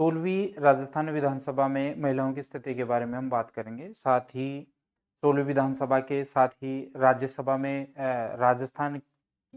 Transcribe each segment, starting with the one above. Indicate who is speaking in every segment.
Speaker 1: 16वीं राजस्थान विधानसभा में महिलाओं की स्थिति के बारे में हम बात करेंगे। साथ ही 16वीं विधानसभा के साथ ही राज्यसभा में राजस्थान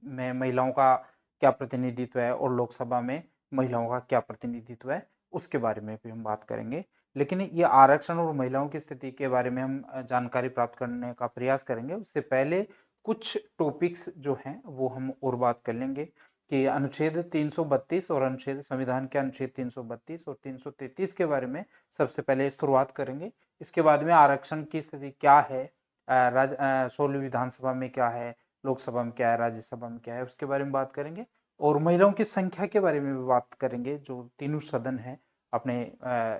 Speaker 1: में महिलाओं का क्या प्रतिनिधित्व है और लोकसभा में महिलाओं का क्या प्रतिनिधित्व है, उसके बारे में भी हम बात करेंगे। लेकिन ये आरक्षण और महिलाओं की स्थिति के बारे में हम जानकारी प्राप्त करने का प्रयास करेंगे। उससे पहले कुछ टॉपिक्स जो हैं वो हम और बात कर लेंगे कि अनुच्छेद 332 और अनुच्छेद संविधान के अनुच्छेद 332 और 333 के बारे में सबसे पहले शुरुआत करेंगे। इसके बाद में आरक्षण की स्थिति क्या है, 16वीं विधानसभा में क्या है, लोकसभा में क्या है, राज्यसभा में क्या है, उसके बारे में बात करेंगे। और महिलाओं की संख्या के बारे में भी बात करेंगे। जो तीनों सदन है अपने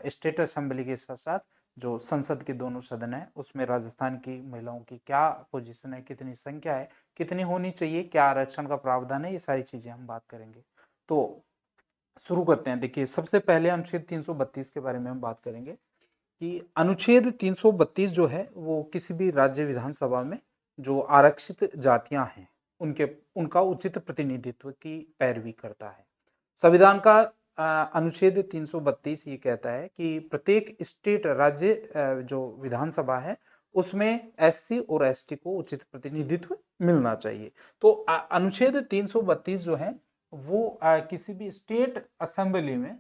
Speaker 1: स्टेट असेंबली के साथ साथ जो संसद के दोनों सदन है, उसमें राजस्थान की महिलाओं की क्या पोजीशन है, कितनी संख्या है, कितनी होनी चाहिए, क्या आरक्षण का प्रावधान है, ये सारी चीजें हम बात करेंगे। तो शुरू करते हैं। देखिए, सबसे पहले अनुच्छेद 332 के बारे में हम बात करेंगे कि अनुच्छेद 332 जो है वो किसी भी राज्य विधानसभा में जो आरक्षित जातियां हैं उनके उनका उचित प्रतिनिधित्व की पैरवी करता है। संविधान का अनुच्छेद 332 ये कहता है कि प्रत्येक स्टेट राज्य जो विधानसभा है उसमें एससी और एसटी को उचित प्रतिनिधित्व मिलना चाहिए। तो अनुच्छेद 332 जो है वो किसी भी स्टेट असेंबली में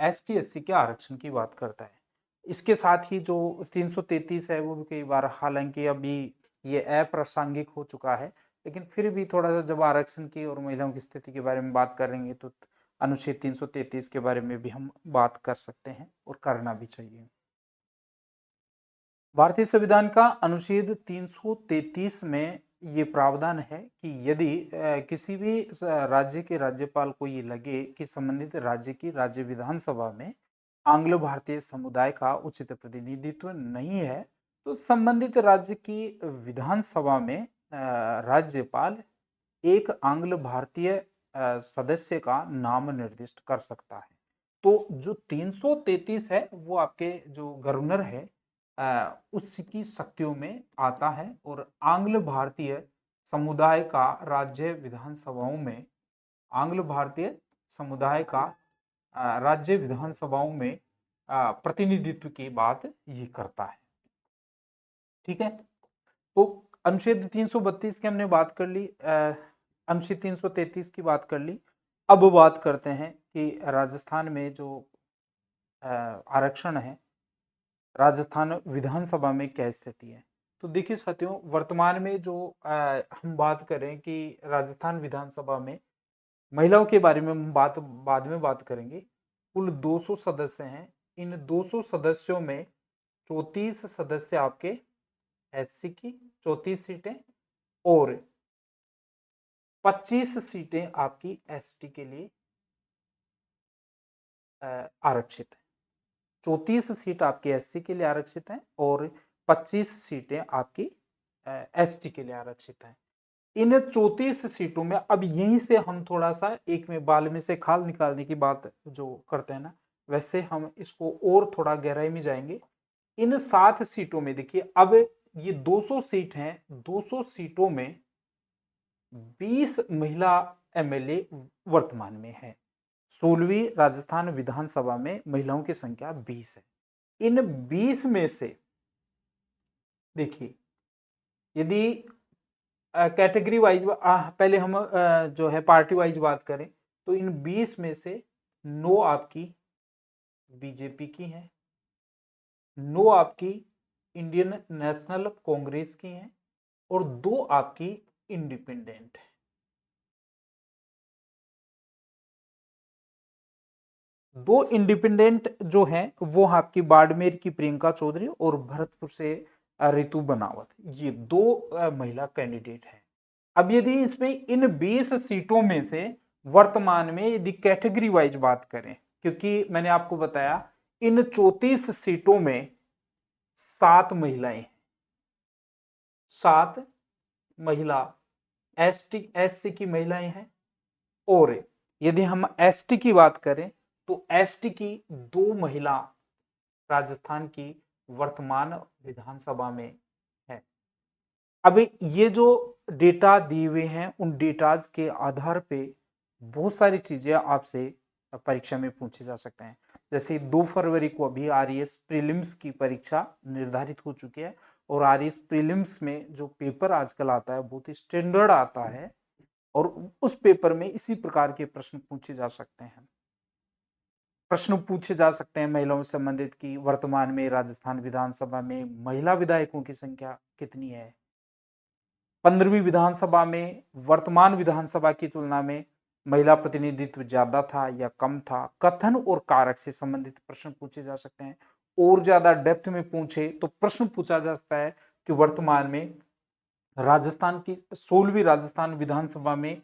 Speaker 1: एसटी एससी के आरक्षण की बात करता है। इसके साथ ही जो 333 है वो भी कई बार, हालांकि अभी ये अप्रासंगिक हो चुका है, लेकिन फिर भी थोड़ा सा जब आरक्षण की और महिलाओं की स्थिति के बारे में बात करेंगे तो अनुच्छेद 333 के बारे में भी हम बात कर सकते हैं और करना भी चाहिए। भारतीय संविधान का अनुच्छेद 333 में ये प्रावधान है कि यदि किसी भी राज्य के राज्यपाल को ये लगे कि संबंधित राज्य की राज्य विधानसभा में आंग्लो भारतीय समुदाय का उचित प्रतिनिधित्व नहीं है, तो संबंधित राज्य की विधानसभा में राज्यपाल एक आंग्ल भारतीय सदस्य का नाम निर्दिष्ट कर सकता है। तो जो 333 है वो आपके जो गवर्नर है उसकी शक्तियों में आता है और आंग्ल भारतीय समुदाय का राज्य विधानसभाओं में आंग्ल भारतीय समुदाय का राज्य विधानसभाओं में प्रतिनिधित्व की बात ये करता है। ठीक है, तो अनुच्छेद 332 की हमने बात कर ली, अनुच्छेद 333 की बात कर ली। अब बात करते हैं कि राजस्थान में जो आरक्षण है, राजस्थान विधानसभा में क्या स्थिति है। तो देखिए साथियों, वर्तमान में जो हम बात करें कि राजस्थान विधानसभा में महिलाओं के बारे में हम बात बाद में बात करेंगे। कुल 200 सदस्य हैं। इन 200 सदस्यों में 34 सदस्य आपके एससी की 34 सीटें और 25 सीटें आपकी एसटी के लिए आरक्षित है। 34 सीट आपकी एससी के लिए आरक्षित है और 25 सीटें आपकी एसटी के लिए आरक्षित है। इन 34 सीटों में अब यहीं से हम थोड़ा सा एक में बाल में से खाल निकालने की बात जो करते हैं ना, वैसे हम इसको और थोड़ा गहराई में जाएंगे। इन 7 सीटों में देखिए, अब ये 200 सीट हैं, 200 सीटों में 20 महिला एमएलए वर्तमान में है। 16वीं राजस्थान विधानसभा में महिलाओं की संख्या 20 है। इन 20 में से देखिए, यदि कैटेगरी वाइज पहले हम जो है पार्टी वाइज बात करें तो इन 20 में से 9 आपकी बीजेपी की है, 9 आपकी इंडियन नेशनल कांग्रेस की हैं और 2 आपकी इंडिपेंडेंट है। 2 इंडिपेंडेंट जो हैं वो आपकी बाड़मेर की प्रियंका चौधरी और भरतपुर से रितु बनावत, ये 2 महिला कैंडिडेट हैं। अब यदि इसमें इन 20 सीटों में से वर्तमान में यदि कैटेगरी वाइज बात करें, क्योंकि मैंने आपको बताया इन 34 सीटों में 7 महिलाएं हैं, 7 महिला एसटी एससी की महिलाएं हैं। और यदि हम एसटी की बात करें तो एसटी की 2 महिला राजस्थान की वर्तमान विधानसभा में है। अब ये जो डेटा दिए हुए हैं उन डेटाज के आधार पे बहुत सारी चीजें आपसे परीक्षा में पूछे जा सकते हैं। जैसे 2 फरवरी को अभी आरईएस प्रीलिम्स की परीक्षा निर्धारित हो चुकी है और आरईएस प्रीलिम्स में जो पेपर आजकल आता है बहुत ही स्टैंडर्ड आता है और उस पेपर में इसी प्रकार के प्रश्न पूछे जा सकते हैं। प्रश्न पूछे जा सकते हैं महिलाओं से संबंधित कि वर्तमान में राजस्थान विधानसभा में महिला विधायकों की संख्या कितनी है। 15वीं विधानसभा में वर्तमान विधानसभा की तुलना में महिला प्रतिनिधित्व ज्यादा था या कम था। कथन और कारक से संबंधित प्रश्न पूछे जा सकते हैं। और ज्यादा डेप्थ में पूछे तो प्रश्न पूछा जा सकता है कि वर्तमान में राजस्थान की 16वीं राजस्थान विधानसभा में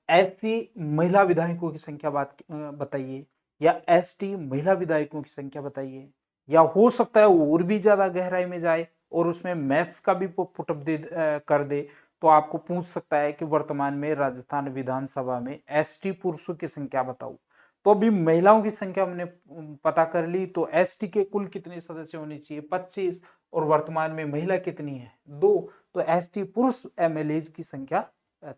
Speaker 1: ऐसी महिला विधायकों की संख्या बताइए या एसटी महिला विधायकों की संख्या बताइए। या हो सकता है और भी ज्यादा गहराई में जाए और उसमें मैथ्स का भी पुटअप कर दे तो आपको पूछ सकता है कि वर्तमान में राजस्थान विधानसभा में एसटी पुरुषों की संख्या बताओ। तो अभी महिलाओं की संख्या हमने पता कर ली तो एसटी के कुल कितने सदस्य होने चाहिए 25 और वर्तमान में महिला कितनी है 2 तो एसटी पुरुष एमएलए की संख्या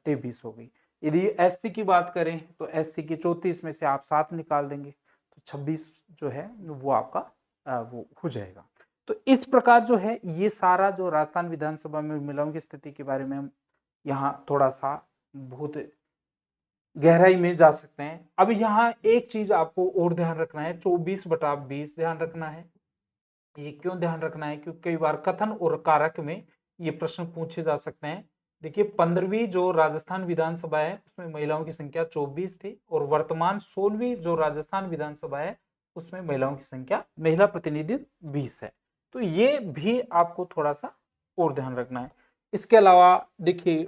Speaker 1: 23 हो गई। यदि एससी की बात करें तो एससी की 34 में से आप 7 निकाल देंगे तो 26 जो है वो आपका वो हो जाएगा। तो इस प्रकार जो है ये सारा जो राजस्थान विधानसभा में महिलाओं की स्थिति के बारे में हम यहाँ थोड़ा सा बहुत गहराई में जा सकते हैं। अब यहाँ एक चीज आपको और ध्यान रखना है 24/20 ध्यान रखना है। ये क्यों ध्यान रखना है क्योंकि कई बार कथन और कारक में ये प्रश्न पूछे जा सकते हैं। देखिए 15वीं जो राजस्थान विधानसभा है उसमें महिलाओं की संख्या 24 थी और वर्तमान 16वीं जो राजस्थान विधानसभा है उसमें महिलाओं की संख्या महिला प्रतिनिधित्व 20 है। तो ये भी आपको थोड़ा सा और ध्यान रखना है। इसके अलावा देखिए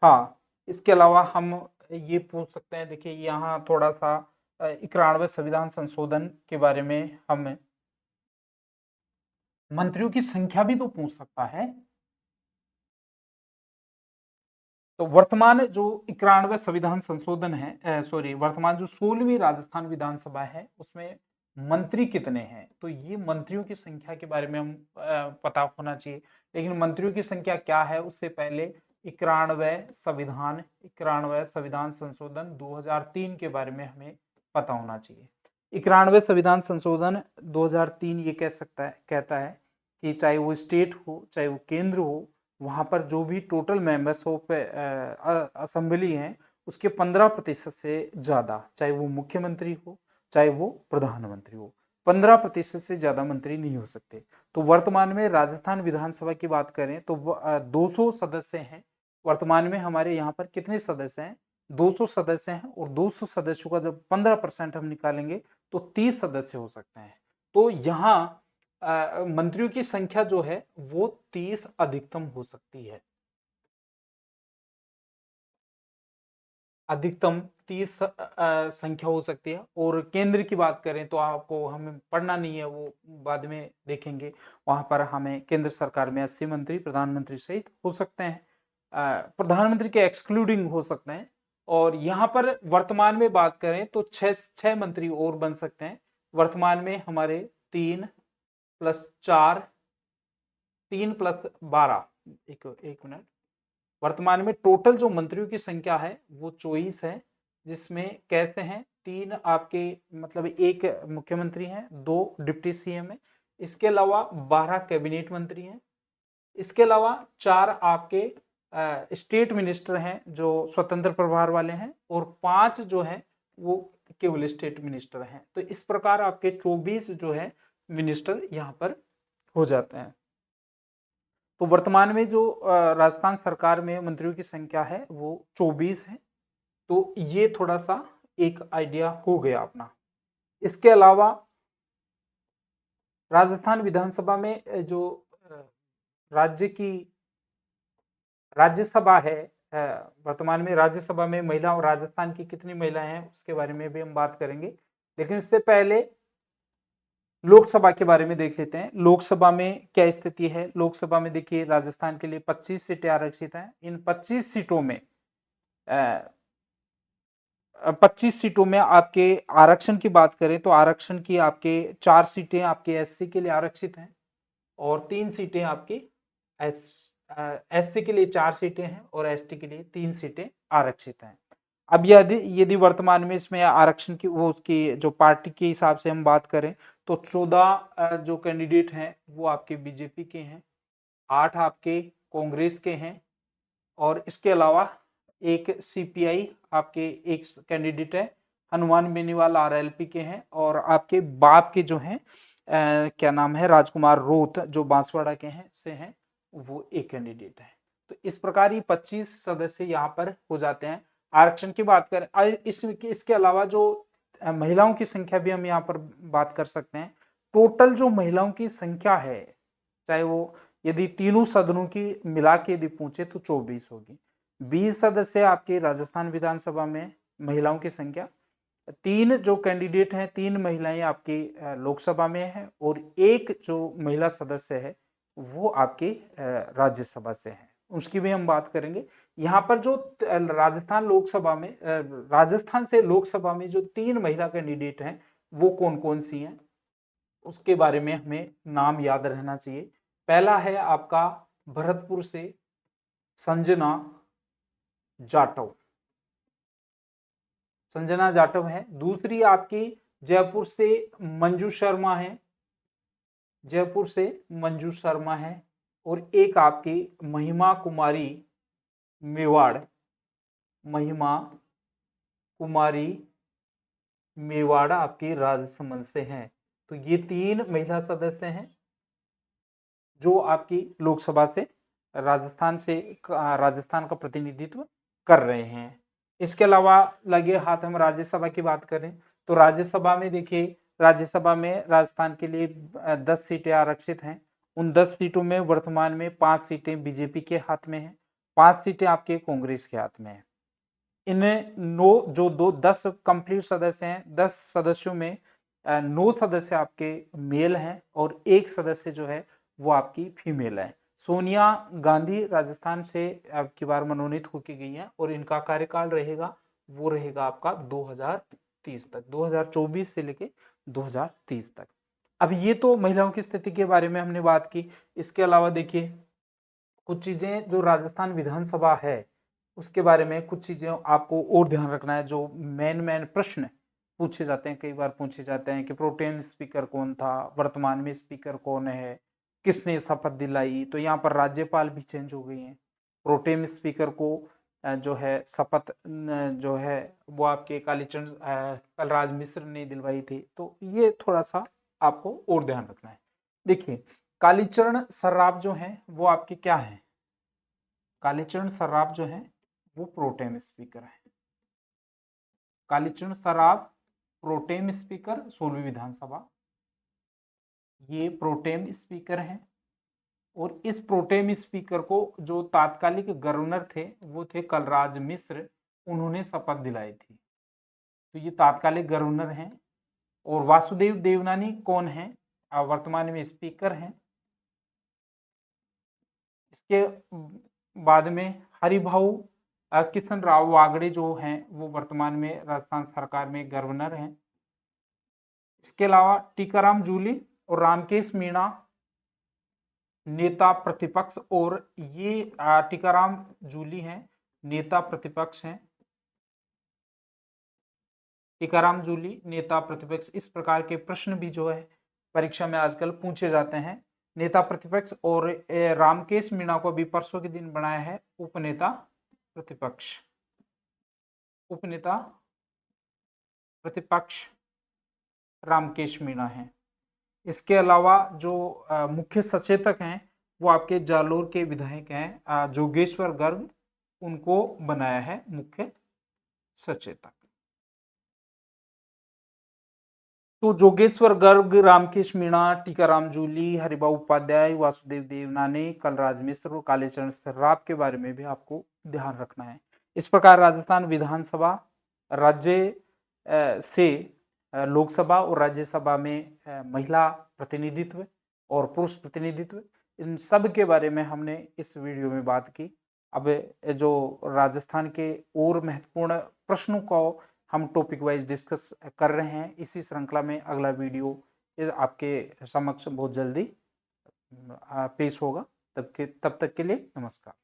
Speaker 1: हाँ इसके अलावा हम ये पूछ सकते हैं। देखिए यहाँ थोड़ा सा 91वें संविधान संशोधन के बारे में हम मंत्रियों की संख्या भी तो पूछ सकता है। तो वर्तमान जो 91वें संविधान संशोधन है सॉरी वर्तमान जो 16वीं राजस्थान विधानसभा है उसमें मंत्री कितने हैं तो ये मंत्रियों की संख्या के बारे में हम पता होना चाहिए। लेकिन मंत्रियों की संख्या क्या है उससे पहले 91वें संविधान संशोधन 2003 के बारे में हमें पता होना चाहिए। 91वें संविधान संशोधन 2003 ये कहता है कि चाहे वो स्टेट हो चाहे वो केंद्र हो वहां पर जो भी टोटल मेंबर्स ऑफ असेंबली हैं उसके 15% से ज्यादा चाहे वो मुख्यमंत्री हो चाहे वो प्रधानमंत्री हो 15% से ज्यादा मंत्री नहीं हो सकते। तो वर्तमान में राजस्थान विधानसभा की बात करें तो 200 सदस्य हैं। वर्तमान में हमारे यहाँ पर कितने सदस्य हैं 200 सदस्य हैं और 200 सदस्यों का जब 15% हम निकालेंगे तो 30 सदस्य हो सकते हैं। तो यहाँ मंत्रियों की संख्या जो है वो 30 अधिकतम हो सकती है। अधिकतम 30 संख्या हो सकती है। और केंद्र की बात करें तो आपको हमें पढ़ना नहीं है वो बाद में देखेंगे। वहां पर हमें केंद्र सरकार में 80 मंत्री प्रधानमंत्री सहित हो सकते हैं। प्रधानमंत्री के एक्सक्लूडिंग हो सकते हैं। और यहाँ पर वर्तमान में बात करें तो छह मंत्री और बन सकते हैं। वर्तमान में हमारे 3+4 3+12 एक मिनट वर्तमान में टोटल जो मंत्रियों की संख्या है वो 24 है जिसमें कैसे हैं 3 आपके मतलब एक मुख्यमंत्री हैं 2 डिप्टी सीएम है। इसके अलावा 12 कैबिनेट मंत्री हैं। इसके अलावा 4 आपके स्टेट मिनिस्टर हैं जो स्वतंत्र प्रभार वाले हैं और 5 जो है वो केवल स्टेट मिनिस्टर हैं। तो इस प्रकार आपके 24 जो है मिनिस्टर यहाँ पर हो जाते हैं। तो वर्तमान में जो राजस्थान सरकार में मंत्रियों की संख्या है वो 24 है। तो ये थोड़ा सा एक आइडिया हो गया अपना। इसके अलावा राजस्थान विधानसभा में जो राज्य की राज्यसभा है वर्तमान में राज्यसभा में महिला और राजस्थान की कितनी महिलाएं हैं उसके बारे में भी हम बात करेंगे। लेकिन इससे पहले लोकसभा के बारे में देख लेते हैं। लोकसभा में क्या स्थिति है। लोकसभा में देखिए राजस्थान के लिए 25 सीटें आरक्षित हैं। इन 25 सीटों में 25 सीटों में आपके आरक्षण की बात करें तो आरक्षण की आपके 4 सीटें आपके एससी के लिए आरक्षित हैं और 3 सीटें आपकी एससी के लिए 4 सीटें हैं और एसटी के लिए 3 सीटें आरक्षित हैं। अब यदि यदि वर्तमान में इसमें आरक्षण की वो उसकी जो पार्टी के हिसाब से हम बात करें तो 14 जो कैंडिडेट हैं वो आपके बीजेपी के हैं, 8 आपके कांग्रेस के हैं और इसके अलावा एक सीपीआई आपके एक कैंडिडेट है, हनुमान बेनीवाल आरएलपी के हैं और आपके बाप के जो हैं क्या नाम है राजकुमार रोत जो बांसवाड़ा के हैं से हैं, वो एक कैंडिडेट है। तो इस प्रकार ये 25 सदस्य यहाँ पर हो जाते हैं। आरक्षण की बात करें इसके अलावा जो महिलाओं की संख्या भी हम यहाँ पर बात कर सकते हैं। टोटल जो महिलाओं की संख्या है, चाहे वो यदि तीनों सदनों की मिला के यदि पूछे तो 24 होगी। 20 सदस्य आपके राजस्थान विधानसभा में महिलाओं की संख्या, 3 जो कैंडिडेट हैं 3 महिलाएं आपकी लोकसभा में है और एक जो महिला सदस्य है वो आपके राज्यसभा से है, उसकी भी हम बात करेंगे। यहाँ पर जो राजस्थान से लोकसभा में जो 3 महिला कैंडिडेट हैं वो कौन कौन सी हैं उसके बारे में हमें नाम याद रहना चाहिए। पहला है आपका भरतपुर से संजना जाटव, संजना जाटव है। दूसरी आपकी जयपुर से मंजू शर्मा है, जयपुर से मंजू शर्मा है और एक आपकी महिमा कुमारी मेवाड़, महिमा कुमारी मेवाड़ आपकी राजसमंद से हैं। तो ये 3 महिला सदस्य हैं जो आपकी लोकसभा से राजस्थान का प्रतिनिधित्व कर रहे हैं। इसके अलावा लगे हाथ हम राज्यसभा की बात करें तो राज्यसभा में देखिए, राज्यसभा में राजस्थान के लिए 10 सीटें आरक्षित हैं। उन 10 सीटों में वर्तमान में 5 सीटें बीजेपी के हाथ में हैं, 5 सीटें आपके कांग्रेस के हाथ में हैं। इन्हें 10 कंप्लीट सदस्य हैं, 10 सदस्यों में 9 सदस्य आपके मेल हैं और 1 सदस्य जो है वो आपकी फीमेल है। सोनिया गांधी राजस्थान से अब की बार मनोनीत होके गई हैं और इनका कार्यकाल रहेगा वो रहेगा आपका 2030 तक, 2024 से लेके 2030 तक। अब ये तो महिलाओं की स्थिति के बारे में हमने बात की। इसके अलावा देखिए कुछ चीजें जो राजस्थान विधानसभा है उसके बारे में कुछ चीजें आपको और ध्यान रखना है। जो मेन प्रश्न पूछे जाते हैं, कई बार पूछे जाते हैं कि प्रोटेम स्पीकर कौन था, वर्तमान में स्पीकर कौन है, किसने शपथ दिलाई। तो यहाँ पर राज्यपाल भी चेंज हो गई हैं, प्रोटेम स्पीकर को जो है शपथ जो है वो आपके कालीचरण कलराज मिश्र ने दिलवाई थी। तो ये थोड़ा सा आपको और ध्यान रखना है। देखिए कालीचरण सर्राफ जो है वो आपके क्या है, कालीचरण सर्राफ जो है वो प्रोटेम स्पीकर है। कालीचरण सर्राफ प्रोटेम स्पीकर 16वीं विधानसभा, ये प्रोटेम स्पीकर हैं। और इस प्रोटेम स्पीकर को जो तात्कालिक गवर्नर थे वो थे कलराज मिश्र, उन्होंने शपथ दिलाई थी। तो ये तात्कालिक गवर्नर हैं। और वासुदेव देवनानी कौन है, वर्तमान में स्पीकर हैं। इसके बाद में हरिभाऊ किशन राव वागड़े जो हैं वो वर्तमान में राजस्थान सरकार में गवर्नर हैं। इसके अलावा टीकाराम जूली और रामकेश मीणा नेता प्रतिपक्ष, और ये टीकाराम जूली हैं नेता प्रतिपक्ष हैं, टीकाराम जूली नेता प्रतिपक्ष। इस प्रकार के प्रश्न भी जो है परीक्षा में आजकल पूछे जाते हैं, नेता प्रतिपक्ष। और रामकेश मीणा को भी परसों के दिन बनाया है उपनेता प्रतिपक्ष, उपनेता प्रतिपक्ष रामकेश मीणा है। इसके अलावा जो मुख्य सचेतक हैं वो आपके जालोर के विधायक हैं जोगेश्वर गर्ग, उनको बनाया है मुख्य सचेतक। तो जोगेश्वर गर्ग, रामकेश मीणा, टीकाराम जूली, हरिभाऊ उपाध्याय, वासुदेव देवनानी, कलराज मिश्र और कालीचरण सर्राफ के बारे में भी आपको ध्यान रखना है। इस प्रकार राजस्थान विधानसभा राज्य से लोकसभा और राज्यसभा में महिला प्रतिनिधित्व और पुरुष प्रतिनिधित्व, इन सब के बारे में हमने इस वीडियो में बात की। अब जो राजस्थान के और महत्वपूर्ण प्रश्नों को हम टॉपिक वाइज डिस्कस कर रहे हैं, इसी श्रृंखला में अगला वीडियो आपके समक्ष बहुत जल्दी पेश होगा। तब तक के लिए नमस्कार।